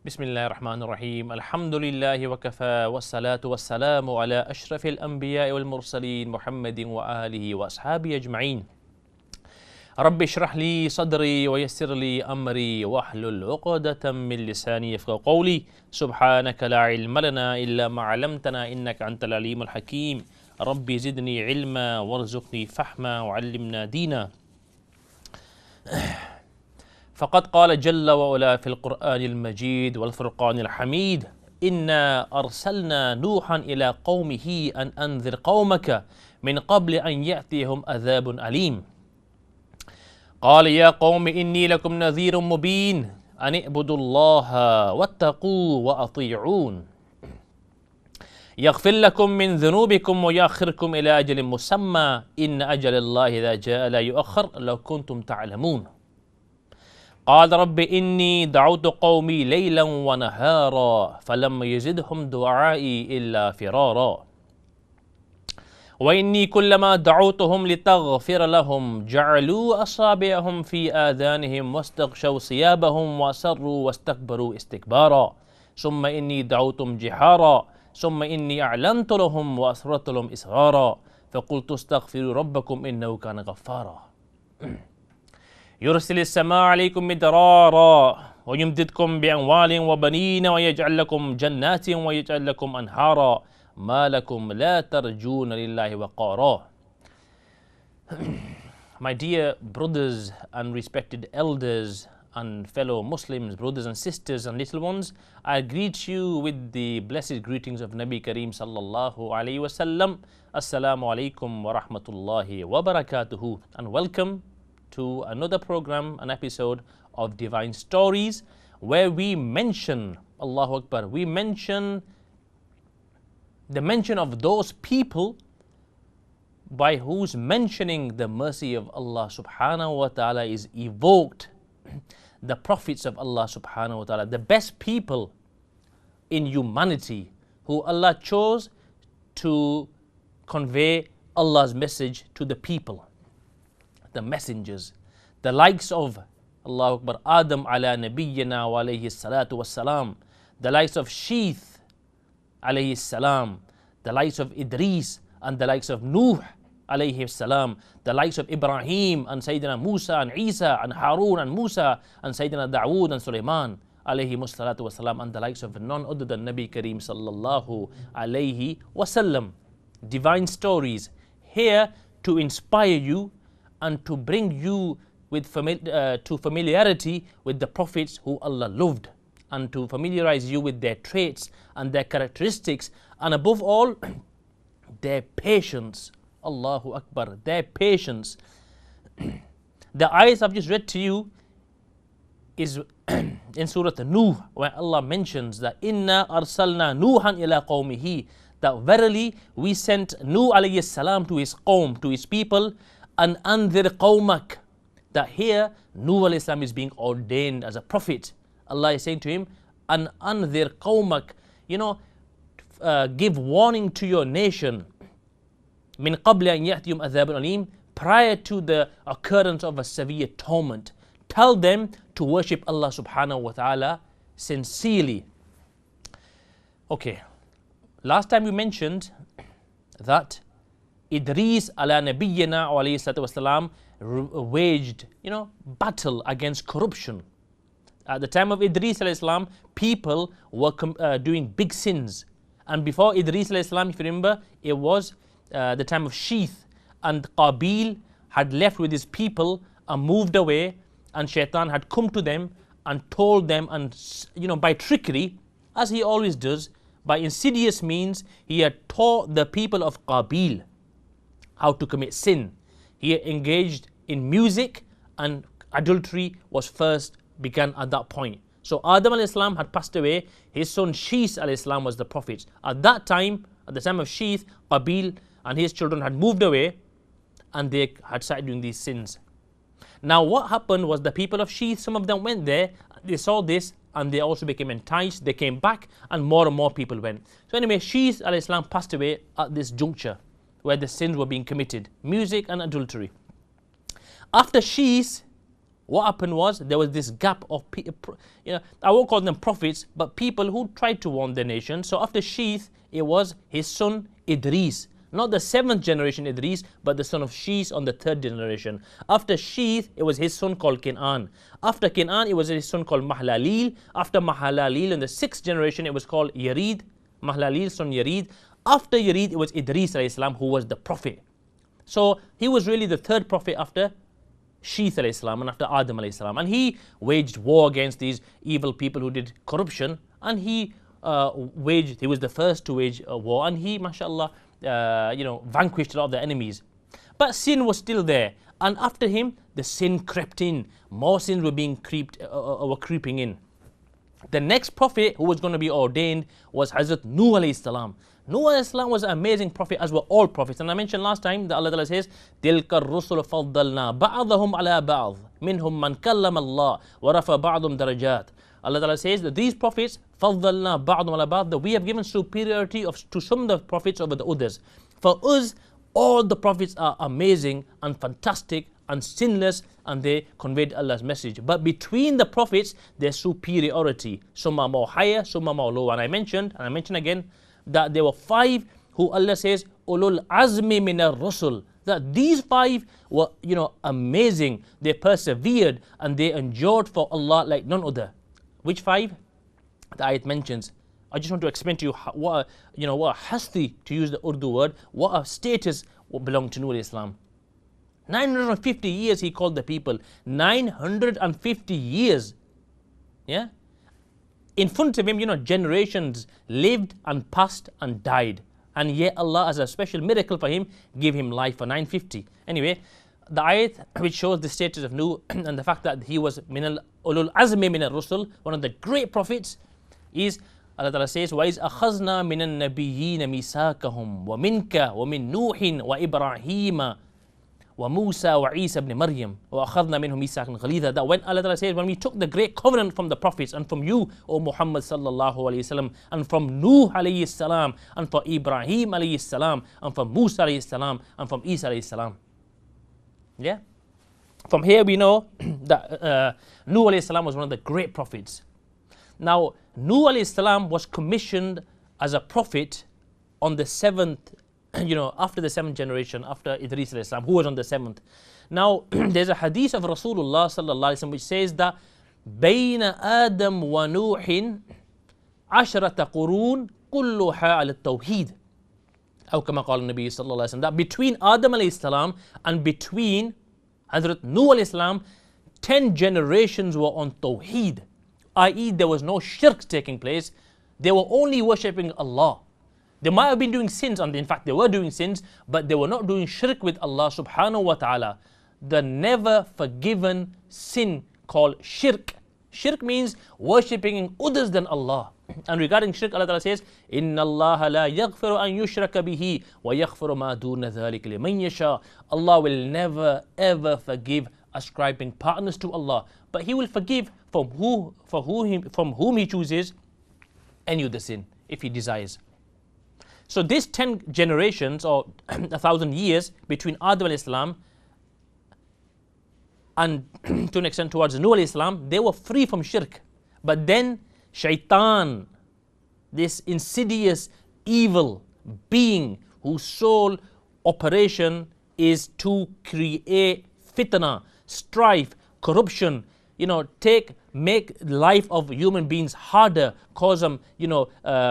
بسم الله الرحمن الرحيم الحمد لله وكفى والصلاة والسلام على أشرف الأنبياء والمرسلين محمد وآله وأصحابه أجمعين رب اشرح لي صدري ويسر لي أمري واحلل عقدة من لساني يفقهوا قولي سبحانك لا علم لنا إلا ما علمتنا إنك أنت العليم الحكيم ربي زدني علما وارزقني فهما وعلمنا دينا. فقد قال جل وعلا في القرآن المجيد والفرقان الحميد إنا أرسلنا نوحا إلى قومه أن أنذر قومك من قبل أن يأتيهم عذاب أليم. قال يا قوم إني لكم نذير مبين أن اعبدوا الله واتقوا وأطيعون يغفر لكم من ذنوبكم ويأخركم إلى أجل مسمى إن أجل الله إذا جاء لا يؤخر لو كنتم تعلمون. قال رب إني دعوت قومي ليلا ونهارا فلم يزدهم دعائي إلا فرارا وإني كلما دعوتهم لتغفر لهم جعلوا أصابعهم في آذانهم واستغشوا ثيابهم وأصروا واستكبروا استكبارا ثم إني دعوتهم جهارا ثم إني أعلنت لهم وأسررت لهم إسرارا فقلت استغفروا ربكم إنه كان غفارا يرسل السماء عليكم مدرارا ويمددكم بأموال وبنين ويجعل لكم جنات ويجعل لكم أنهارا ما لكم لا ترجون لله وقارا. My dear brothers and respected elders and fellow Muslims, brothers and sisters and little ones, I greet you with the blessed greetings of Nabi Kareem sallallahu alayhi wasallam. Assalamu alaikum wa rahmatullahi wa barakatuhu, and welcome to another program, an episode of Divine Stories, where we mention, Allahu Akbar, we mention the mention of those people by whose mentioning the mercy of Allah subhanahu wa ta'ala is evoked. The prophets of Allah subhanahu wa ta'ala, the best people in humanity who Allah chose to convey Allah's message to the people. The messengers, the likes of Allahu Akbar, Adam ala nabiyyina wa alayhi salatu wassalam, the likes of Sheeth alayhi salam, the likes of Idris and the likes of Nuh alayhi salam, the likes of Ibrahim and Sayyidina Musa and Isa and Harun and Musa and Sayyidina Dawood and Sulaiman alayhi salatu wassalam, and the likes of none other than Nabi Kareem sallallahu alayhi wasallam. Divine Stories, here to inspire you and to bring you with to familiarity with the prophets who Allah loved, and to familiarize you with their traits and their characteristics, and above all, their patience. Allahu Akbar, their patience. The ayat I've just read to you is in Surah Nuh, where Allah mentions that Inna arsalna Nuhan ila qawmihi, that verily we sent Nuh alayhi salam to his qawm, to his people, and anzir qawmak, that here Nuh alayhi salam is being ordained as a prophet. Allah is saying to him, and anzir qawmak, give warning to your nation, min qabli an ya'tiyum adhabun alim, prior to the occurrence of a severe torment. Tell them to worship Allah subhanahu wa ta'ala sincerely. Okay, last time we mentioned that Idris ala nabiyyina alayhi salatu wasalam waged, battle against corruption. At the time of Idris alayhi salam, people were doing big sins. And before Idris alayhi salam, if you remember, it was the time of Sheeth, and Qabil had left with his people and moved away, and Shaitan had come to them and told them, and by trickery, as he always does, by insidious means, he had taught the people of Qabil how to commit sin. He engaged in music, and adultery was first began at that point. So Adam alayhi salam had passed away, his son Sheeth alayhi salam was the prophet. At that time, at the time of Sheeth, Qabil and his children had moved away, and they had started doing these sins. Now what happened was the people of Sheeth, some of them went there, they saw this, and they also became enticed, they came back, and more people went. So anyway, Sheeth alayhi salam passed away at this juncture where the sins were being committed, music and adultery. After Sheeth, what happened was there was this gap of, I won't call them prophets, but people who tried to warn the nation. So after Sheeth, it was his son Idris. Not the 7th generation Idris, but the son of Sheeth on the 3rd generation. After Sheeth, it was his son called Kin'an. After Kin'an, it was his son called Mahlaleel. After Mahlaleel, in the 6th generation, it was called Yarid. Mahlaleel's son Yarid. After Yarid, it was Idris alayhi salam, who was the prophet. So he was really the 3rd prophet after Sheeth alayhi salam and after Adam alayhi salam. And he waged war against these evil people who did corruption. And he was the first to wage a war. And he, mashallah, vanquished a lot of the enemies. But sin was still there. And after him, the sin crept in. More sins were creeping in. The next prophet who was going to be ordained was Hazrat Nuh alayhi salam. Nuh alayhi salam was an amazing prophet, as were all prophets. And I mentioned last time that Allah Ta'ala says, تِلْكَ الرُّسُلُ فَضَّلْنَا بَعْضَهُمْ عَلَى بَعْضٍ مِنْهُمْ مَنْ كَلَّمَ اللَّهُ وَرَفَى بَعْضُهُمْ دَرَجَاتٍ. Allah Ta'ala says that these prophets, فَضَّلْنَا بَعْضُهُمْ عَلَى بَعْضٍ, that we have given superiority to some of the prophets over the others. For us, all the prophets are amazing and fantastic and sinless, and they conveyed Allah's message. But between the prophets, there's superiority. Some are more higher, some are more low. And I mentioned again, that there were 5 who Allah says, ulul azmi min ar-rusul. That these 5 were, amazing. They persevered and they endured for Allah like none other. Which 5? The ayat mentions. I just want to explain to you what a hasti, to use the Urdu word, what a status belonged to Nuh alayhi salam. 950 years he called the people. 950 years. Yeah? In front of him, generations lived and passed and died. And yet Allah, as a special miracle for him, gave him life for 950. Anyway, the ayat which shows the status of Nuh and the fact that he was ulul azmi min ar-rusul, one of the great prophets, is Allah Ta'ala says, وَإِذْ أَخَذْنَا مِنَ النَّبِيِّينَ مِيثَاقَهُمْ وَمِنْكَ وَمِنْ نُوحٍ وَإِبْرَاهِيمَ وَمُوسَى وَعِيسَى ibn Maryam وَأَخَذْنَا مِنْهُمْ مِيثَاقًا غَلِيظًا. That when Allah Ta'ala says, when we took the great covenant from the prophets and from you, O Muhammad sallallahu alayhi wasallam, and from Nuh alayhi salam, and from Ibrahim alayhi salam, and from Musa alayhi salam, and from Isa alayhi salam. Yeah? From here we know that Nuh alayhi salam was one of the great prophets. Now, Nuh alayhi salam was commissioned as a prophet on the 7th, after the 7th generation, after Idris alayhi salam, who was on the 7th. Now, there's a hadith of Rasulullah sallallahu alayhi wasallam which says that بين آدم ونوح عشرة قرون كلها على التوحيد. أو كما قال النبي صلى الله عليه وسلم, that between Adam alayhi salam and between Hazrat Nuh alayhi salam, 10 generations were on Tawheed, i.e. there was no shirk taking place. They were only worshipping Allah. They might have been doing sins, and in fact they were doing sins, but they were not doing shirk with Allah subhanahu wa ta'ala. The never forgiven sin called shirk. Shirk means worshipping others than Allah. And regarding shirk, Allah Ta'ala says, إِنَّ اللَّهَ لَا يَغْفِرُ أَن يُشْرَكَ بِهِ وَيَغْفِرُ مَا دُونَ ذَلِكَ لِمَنْ يَشَاءُ. Allah will never ever forgive ascribing partners to Allah, but He will forgive from whom He chooses any of the sin, if He desires. So this 10 generations or 1,000 years between Adam alayhi salam and to an extent towards Nuh alayhi salam, they were free from shirk. But then Shaitan, this insidious evil being whose sole operation is to create fitna, strife, corruption, make life of human beings harder, cause them,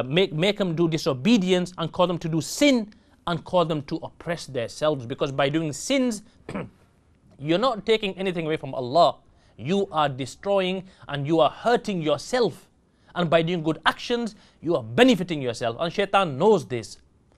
make them do disobedience and cause them to do sin and cause them to oppress themselves. Because by doing sins, you're not taking anything away from Allah. You are destroying and you are hurting yourself. And by doing good actions, you are benefiting yourself. And Shaitan knows this.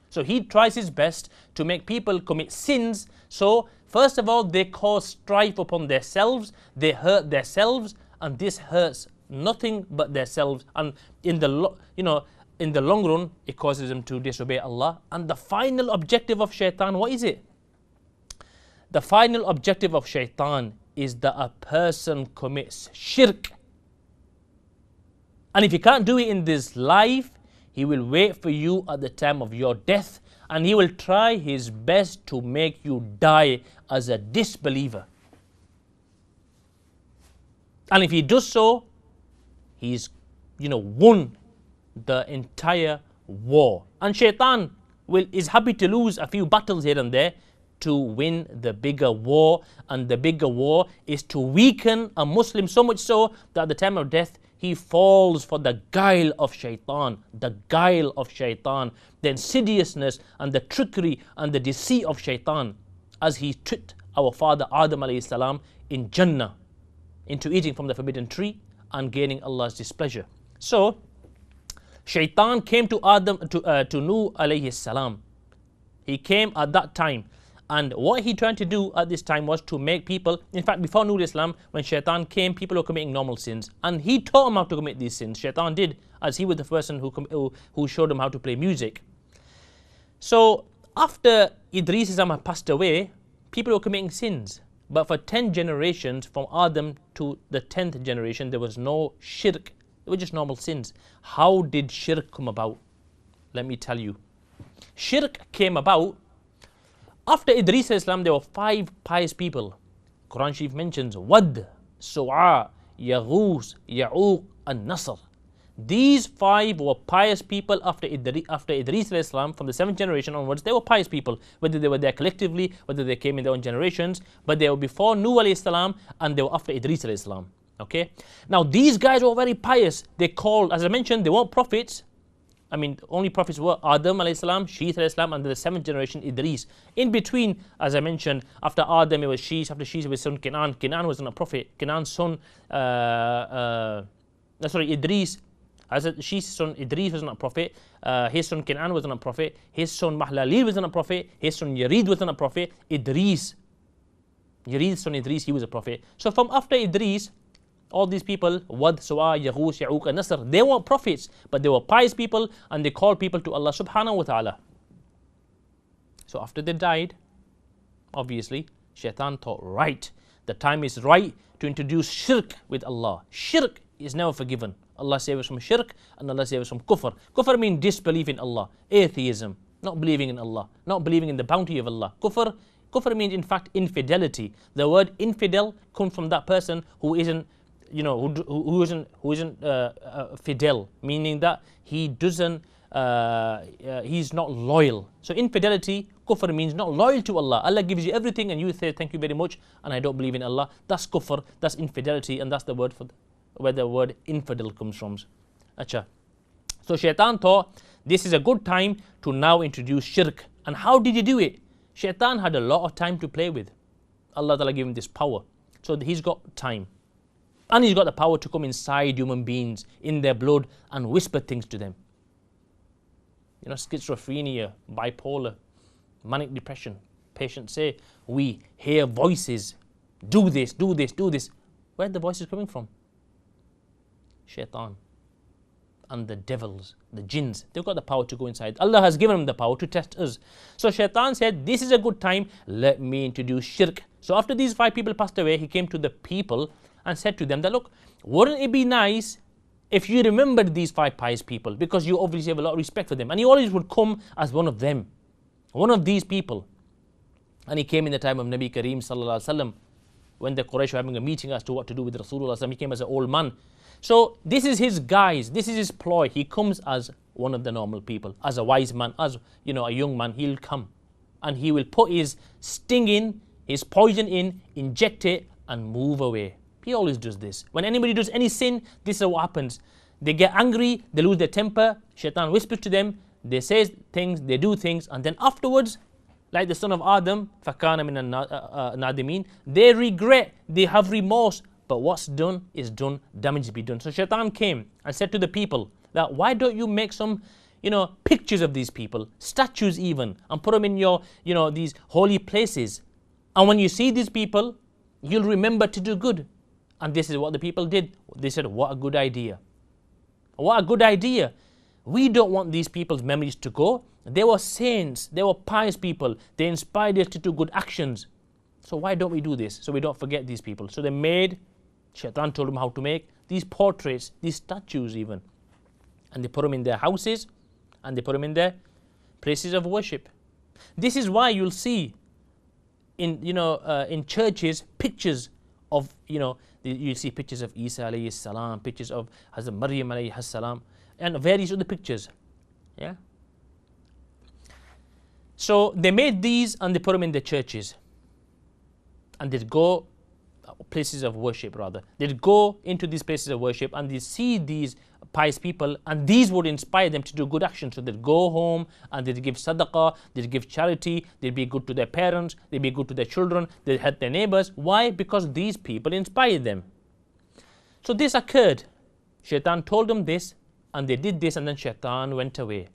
So he tries his best to make people commit sins. So first of all, they cause strife upon themselves. They hurt themselves, and this hurts nothing but themselves. And in the long run, it causes them to disobey Allah. And the final objective of Shaitan, what is it? The final objective of Shaitan is that a person commits shirk. And if he can't do it in this life, he will wait for you at the time of your death, and he will try his best to make you die as a disbeliever. And if he does so, he's, won the entire war. And shaitan is happy to lose a few battles here and there to win the bigger war. And the bigger war is to weaken a Muslim so much so that at the time of death, he falls for the guile of shaitan, the guile of shaitan, the insidiousness and the trickery and the deceit of shaitan, as he tricked our father Adam alayhi salam in Jannah into eating from the forbidden tree and gaining Allah's displeasure. So, shaitan came to Nuh alayhi salam. He came at that time. And what he tried to do at this time was to make people, in fact, before Nuh Islam, when shaitan came, people were committing normal sins. And he taught them how to commit these sins. Shaitan did, as he was the person who showed them how to play music. So, after Idris Islam had passed away, people were committing sins. But for 10 generations, from Adam to the 10th generation, there was no shirk. They were just normal sins. How did shirk come about? Let me tell you. Shirk came about after Idris Islam. There were 5 pious people. Quran Sharif mentions Wad, Su'a, Yaghus, Ya'uq, and Nasr. These 5 were pious people after Idris Islam, from the 7th generation onwards. They were pious people, whether they were there collectively, whether they came in their own generations, but they were before Nuh alayhi salam and they were after Idris Islam. Okay. Now these guys were very pious. They called, as I mentioned, they weren't prophets. I mean, only prophets were Adam alayhi salam, Sheeth alayhi salam, and the 7th generation Idris. In between, as I mentioned, after Adam it was Sheeth, after Sheeth it was son Kenan. Kenan wasn't a prophet. Kenan's son, Idris. As Sheeth's son Idris wasn't a prophet. His son Kenan wasn't a prophet. His son Mahlaleel wasn't a prophet. His son Yarid wasn't a prophet. Yarid's son Idris, he was a prophet. So from after Idris, all these people, Wad, Su'a, Yaghus, Ya'uq, and Nasr, they weren't prophets, but they were pious people and they called people to Allah subhanahu wa ta'ala. So after they died, obviously, shaitan thought, right, the time is right to introduce shirk with Allah. Shirk is never forgiven. Allah save us from shirk and Allah save us from kufr. Kufr means disbelief in Allah, atheism, not believing in Allah, not believing in the bounty of Allah. Kufr means in fact infidelity. The word infidel comes from that person who isn't fidel, meaning that he doesn't, he's not loyal. So infidelity, kufr, means not loyal to Allah. Allah gives you everything and you say thank you very much and I don't believe in Allah. That's kufr, that's infidelity, and that's the word for where the word infidel comes from. Acha. So shaitan thought this is a good time to now introduce shirk. And how did he do it? Shaitan had a lot of time to play with. Allah Ta'ala gave him this power. So he's got time. And he's got the power to come inside human beings, in their blood, and whisper things to them. Schizophrenia, bipolar, manic depression. Patients say, we hear voices. Do this, do this, do this. Where are the voices coming from? Shaitan. And the devils, the jinns, they've got the power to go inside. Allah has given them the power to test us. So shaitan said, this is a good time, let me introduce shirk. So after these 5 people passed away, he came to the people and said to them that, look, wouldn't it be nice if you remembered these 5 pious people, because you obviously have a lot of respect for them, and he always would come as one of them, one of these people. And he came in the time of Nabi Kareem sallallahu alaihi wasallam, when the Quraysh were having a meeting as to what to do with Rasulullah. He came as an old man. So this is his guise, this is his ploy. He comes as one of the normal people, as a wise man, as a young man. He'll come and he will put his sting in, his poison in, inject it and move away. He always does this. When anybody does any sin, this is what happens. They get angry, they lose their temper, shaitan whispers to them, they say things, they do things, and then afterwards, like the son of Adam, فَكَانَ مِنَ النَّادِمِينَ, they regret, they have remorse, but what's done is done, damage be done. So shaitan came and said to the people that, why don't you make some, pictures of these people, statues even, and put them in your, these holy places. And when you see these people, you'll remember to do good. And this is what the people did. They said, what a good idea. What a good idea. We don't want these people's memories to go. They were saints. They were pious people. They inspired us to do good actions. So why don't we do this? So we don't forget these people. So they made, shaitan told them how to make these portraits, these statues even. And they put them in their houses and they put them in their places of worship. This is why you'll see in churches pictures of, you see pictures of Isa alayhi salam, pictures of Hazrat Maryam alayhi salam, and various other pictures. Yeah. So they made these and they put them in the churches. And they'd go, places of worship rather. They'd go into these places of worship and they'd see these pious people, and these would inspire them to do good actions. So they'd go home and they'd give sadaqah, they'd give charity, they'd be good to their parents, they'd be good to their children, they'd help their neighbors. Why? Because these people inspired them. So this occurred. Shaitan told them this, and they did this, and then Shaitan went away.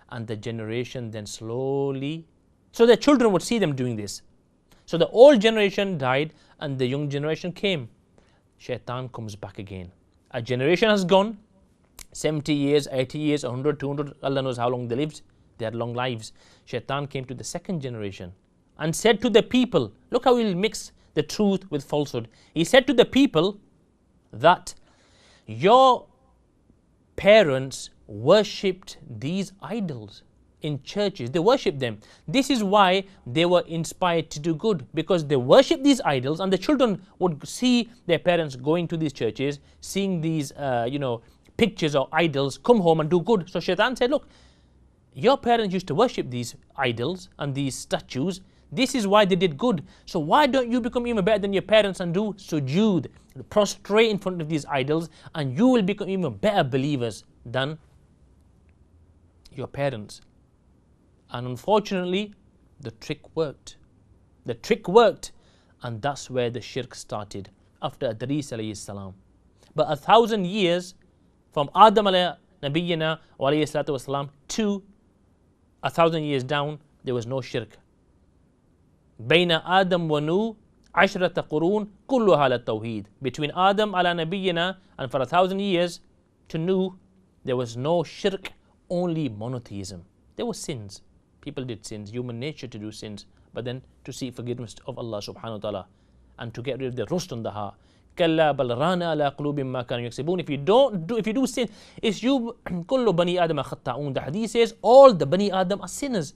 And the generation then slowly, so their children would see them doing this. So the old generation died and the young generation came. Shaitan comes back again. A generation has gone, 70 years, 80 years, 100, 200, Allah knows how long they lived. They had long lives. Shaitan came to the second generation and said to the people, look how he'll mix the truth with falsehood. He said to the people that your parents worshipped these idols in churches. They worshipped them. This is why they were inspired to do good, because they worshipped these idols, and the children would see their parents going to these churches, seeing these pictures or idols, come home and do good. So Shaitan said, look, your parents used to worship these idols and these statues. This is why they did good. So why don't you become even better than your parents and do sujood, prostrate in front of these idols, and you will become even better believers than your parents. And unfortunately, the trick worked. The trick worked, and that's where the shirk started after Idris alayhi salam. But 1,000 years from Adam alayhi nabiyyina wa alayhi salatu wasalam to 1,000 years down, there was no shirk. Bayna Adam wa Nuh 10 qurun kulluha ala tawheed. Between Adam ala nabiyyina and for 1,000 years to Nuh, there was no shirk, only monotheism. There were sins. People did sins, human nature to do sins, but then to seek forgiveness of Allah subhanahu wa ta'ala and to get rid of the rust on the heart. كَلَّا بَلْ رَانَ عَلَىٰ قُلُوبٍ مَا كَانُوا يَكْسِبُونَ. If you do sin, it's you. كُلُّ بَنِي آدَمَ خَطَّاؤُونَ. The hadith says all the Bani Adam are sinners.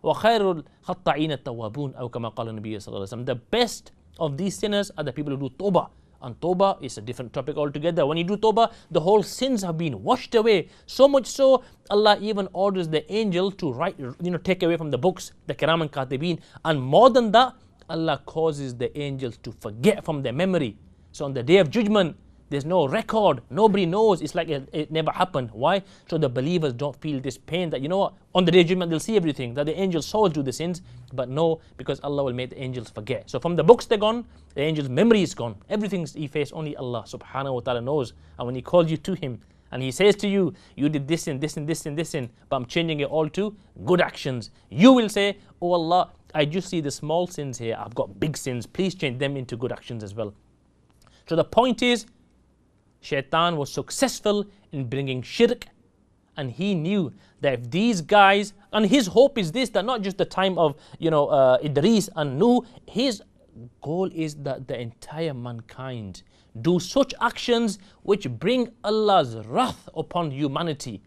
وَخَيْرُ الْخَطَّائِينَ التَّوَّابُونَ أو كما قال النبي صلى الله عليه وسلم. The best of these sinners are the people who do tawbah. And tawbah is a different topic altogether. When you do tawbah, the whole sins have been washed away. So much so, Allah even orders the angel to write, take away from the books, the kiram and katibin. And more than that, Allah causes the angels to forget from their memory. So on the day of judgment, there's no record. Nobody knows. It's like it never happened. Why? So the believers don't feel this pain that, on the day of judgment, they'll see everything, that the angels' souls do the sins. But no, because Allah will make the angels forget. So from the books they're gone, the angels' memory is gone. Everything's effaced. Only Allah subhanahu wa ta'ala knows. And when He calls you to Him, and He says to you, you did this and this and this and this, but I'm changing it all to good actions. You will say, oh Allah, I just see the small sins here. I've got big sins. Please change them into good actions as well. So the point is, Shaitan was successful in bringing shirk, and he knew that if these guys, and his hope is this, that not just the time of Idris and Nuh, his goal is that the entire mankind do such actions which bring Allah's wrath upon humanity.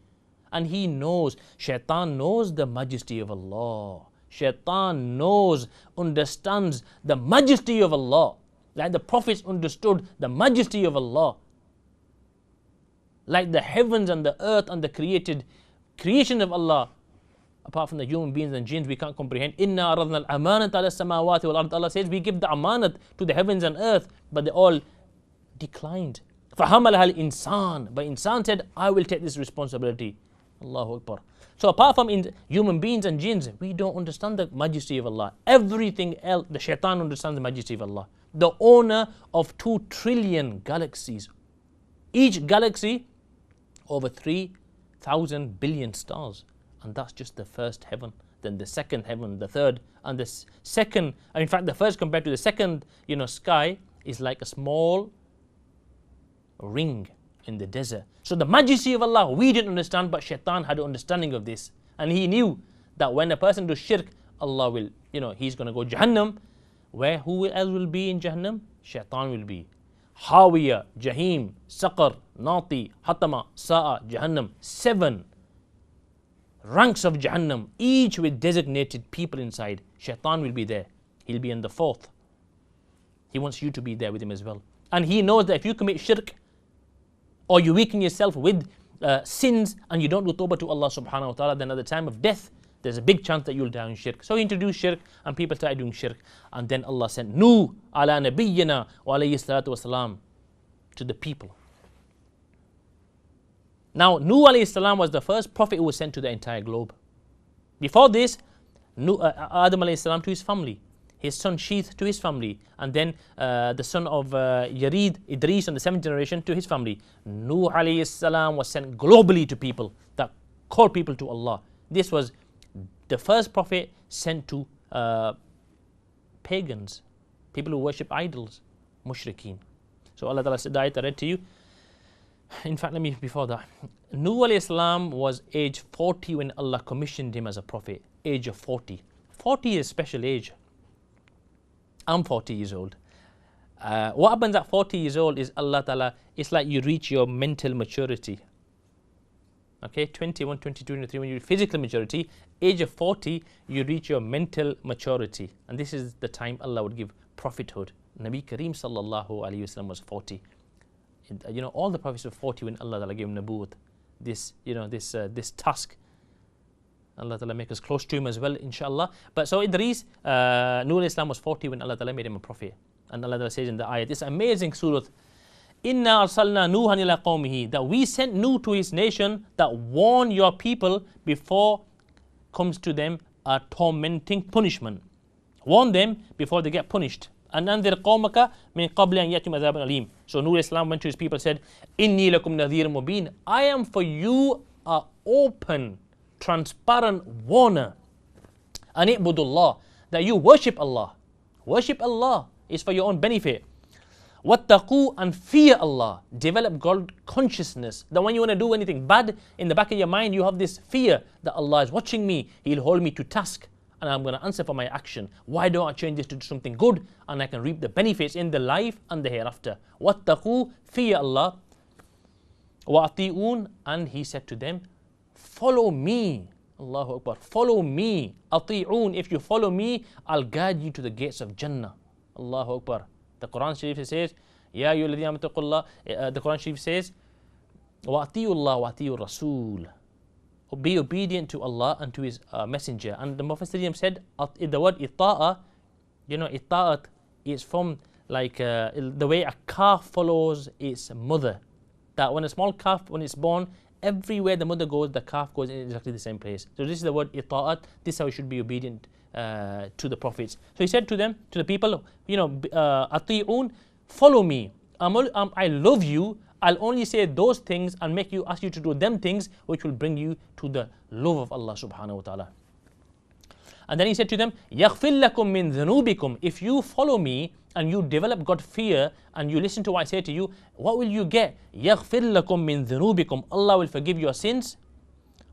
And he knows, Shaitan knows the majesty of Allah. Shaitan knows, understands the majesty of Allah. Like the prophets understood the majesty of Allah. Like the heavens and the earth and the creation of Allah, apart from the human beings and jinns, we can't comprehend. Inna aradna al-amanat ala samawati wal ard. Allah says we give the amanat to the heavens and earth, but they all declined. فَحَمَلَهَا الْإِنسَانِ. But insan said, I will take this responsibility. Allahu Akbar. So apart from human beings and jinns, we don't understand the majesty of Allah. Everything else, the shaitan understands the majesty of Allah. The owner of 2 trillion galaxies. Each galaxy over 3,000 billion stars. And that's just the first heaven. Then the second heaven, the third, and the second, and in fact the first compared to the second, sky is like a small ring in the desert. So the majesty of Allah, we didn't understand, but Shaitan had an understanding of this. And he knew that when a person does shirk, Allah will, he's going to go Jahannam. Who else will be in Jahannam? Shaitan will be. Hawiya, Jahim, Saqar, Nati, Hatama, Sa'a, Jahannam. 7 ranks of Jahannam, each with designated people inside. Shaitan will be there. He'll be in the 4th. He wants you to be there with him as well. And he knows that if you commit shirk, or you weaken yourself with sins, and you don't do tawbah to Allah subhanahu wa ta'ala, then at the time of death, there's a big chance that you'll die in shirk. So he introduced shirk, and people started doing shirk. And then Allah sent Nuh ala nabiyyina wa alayhi salatu wasalam to the people. Now, Nuh alayhi salam was the first prophet who was sent to the entire globe. Before this, Adam alayhi salam to his family, his son Sheeth to his family, and then the son of Yarid, Idris, on the 7th generation to his family. Nuh alayhi salam was sent globally to people that call people to Allah. This was the first prophet sent to pagans, people who worship idols, mushrikeen. So Allah Ta'ala said, the ayat I read to you. In fact, before that, Nuh alayhi salam was age 40 when Allah commissioned him as a prophet. Age of 40. 40 is a special age. I'm 40 years old. What happens at 40 years old is Allah Ta'ala, it's like you reach your mental maturity. Okay, 21, 22, 23, when you reach physical maturity, age of 40, you reach your mental maturity. And this is the time Allah would give prophethood. Nabi Kareem sallallahu alayhi wasallam was 40. You know, all the prophets were 40 when Allah Ta'ala gave him Nabuwwat. This task. Allah Ta'ala make us close to him as well, inshallah. But so Idris, Nuh alayhi salam was 40 when Allah Ta'ala made him a prophet. And Allah Ta'ala says in the ayat, this amazing surah, Inna arsalna Nuhan ila qawmihi, that we sent Nuh to his nation, that warn your people before comes to them a tormenting punishment. Warn them before they get punished. And anzir qawmaka min qabli an yatum adhabun alim. So Nuh alayhi salam went to his people and said, Inni lakum nadhir mubin. I am for you a open, transparent warner. And ibudullah, that you worship Allah. Worship Allah is for your own benefit. Wattaqu, and fear Allah. Develop God consciousness. That when you want to do anything bad, in the back of your mind you have this fear that Allah is watching me, He'll hold me to task, and I'm going to answer for my action. Why don't I change this to do something good, and I can reap the benefits in the life and the hereafter. Wattaqu, fear Allah. Wa'ati'un, and He said to them, follow me. Allahu Akbar. Follow me. Ati'un, if you follow me, I'll guide you to the gates of Jannah. Allahu Akbar. The Quran Sharif says, Ya ayyuhalladhina amanu taqullah. The Quran Sharif says, Wa'ati'u Allah wa'ati'u Rasul. Be obedient to Allah and to His Messenger. And the Mufassirin said, the word ita'a, you know, ita'at is from like the way a calf follows its mother. That when a small calf, when it's born, everywhere the mother goes, the calf goes in exactly the same place. So this is the word ita'at. This is how we should be obedient to the prophets. So he said to them, to the people, you know, ati'un, follow me. I love you. I'll only say those things and ask you to do them things which will bring you to the love of Allah subhanahu wa ta'ala. And then he said to them, يَغْفِرْ لَكُم مِّن ذُنُوبِكُم. If you follow me and you develop God fear and you listen to what I say to you, what will you get? يَغْفِرْ لَكُم مِّن ذُنُوبِكُم. Allah will forgive your sins.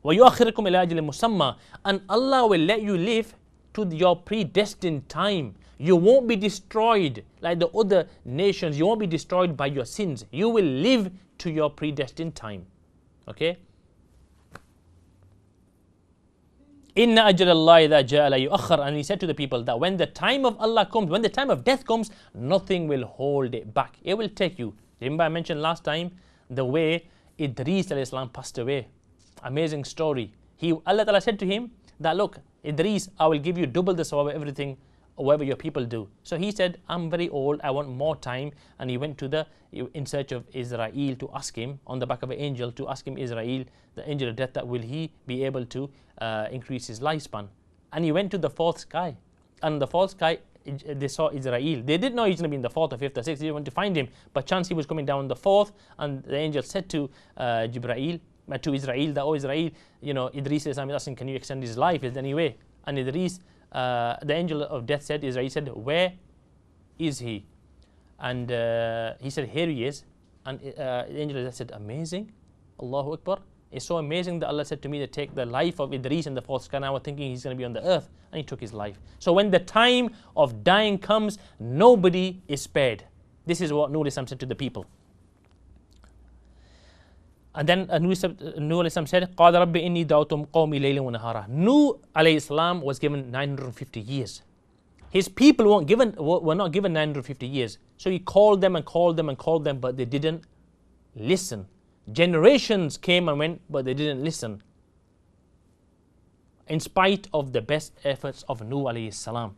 وَيُؤَخِّرْكُمْ إِلَىٰ أَجَلٍ مُّسَمًّى. And Allah will let you live to your predestined time. You won't be destroyed like the other nations. You won't be destroyed by your sins. You will live to your predestined time. Okay? Inna ajal Allah idha ja'a la yu'akhkhar. And he said to the people that when the time of Allah comes, when the time of death comes, nothing will hold it back. It will take you. Remember I mentioned last time the way Idris alayhi salam passed away. Amazing story. Allah Ta'ala said to him that, look, Idris, I will give you double the sawab of everything, whatever your people do. So he said, I'm very old, I want more time. And he went in search of Israel to ask him, on the back of an angel, to ask him, Israel, the angel of death, that will he be able to increase his lifespan. And he went to the fourth sky. And the fourth sky, they saw Israel. They didn't know he's going to be in the fourth or fifth or sixth. They went to find him. But chance he was coming down the fourth. And the angel said to to Israel, that, oh Israel, you know, Idris is asking, can you extend his life? Is there any way? And Idris, the angel of death said, Israel said, where is he? And he said, here he is. And the angel of death said, amazing. Allahu Akbar. It's so amazing that Allah said to me to take the life of Idris in the fourth sky. And I was thinking he's going to be on the earth. And he took his life. So when the time of dying comes, nobody is spared. This is what Nuh said to the people. And then Nuh said, قَالَ رَبِّ إِنِّي دَعُوتُمْ قَوْمِي لَيْلًا وَنَهَارًا. Nuh alayhi salam was given 950 years. His people were not given 950 years. So he called them and called them and called them, but they didn't listen. Generations came and went, but they didn't listen. In spite of the best efforts of Nuh alayhi salam.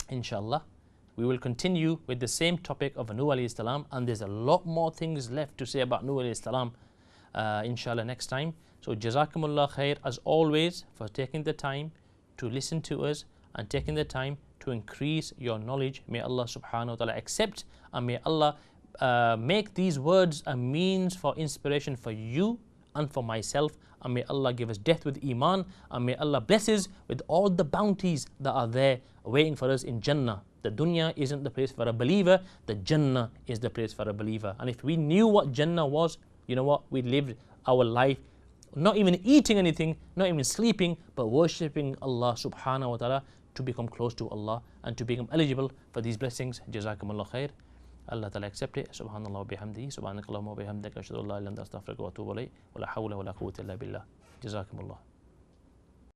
Inshallah, we will continue with the same topic of Nuh alayhi salam, and there's a lot more things left to say about Nuh alayhi salam, inshallah, next time. So Jazakumullah khair as always for taking the time to listen to us and taking the time to increase your knowledge. May Allah subhanahu wa ta'ala accept, and may Allah make these words a means for inspiration for you and for myself, and may Allah give us death with Iman, and may Allah bless us with all the bounties that are there waiting for us in Jannah. The dunya isn't the place for a believer, the Jannah is the place for a believer. And if we knew what Jannah was, you know what, we lived our life not even eating anything, not even sleeping, but worshipping Allah subhanahu wa ta'ala to become close to Allah and to become eligible for these blessings. Jazakumullah khair. Allah ta'ala accept it. Subhanallah wa bihamdihi. Subhanakallahumma wa bihamdika. Ashhadu an la ilaha illa anta astaghfiruka wa atubu ilayk. Wa la hawla wa la quwwata illa billah. Jazakumullah.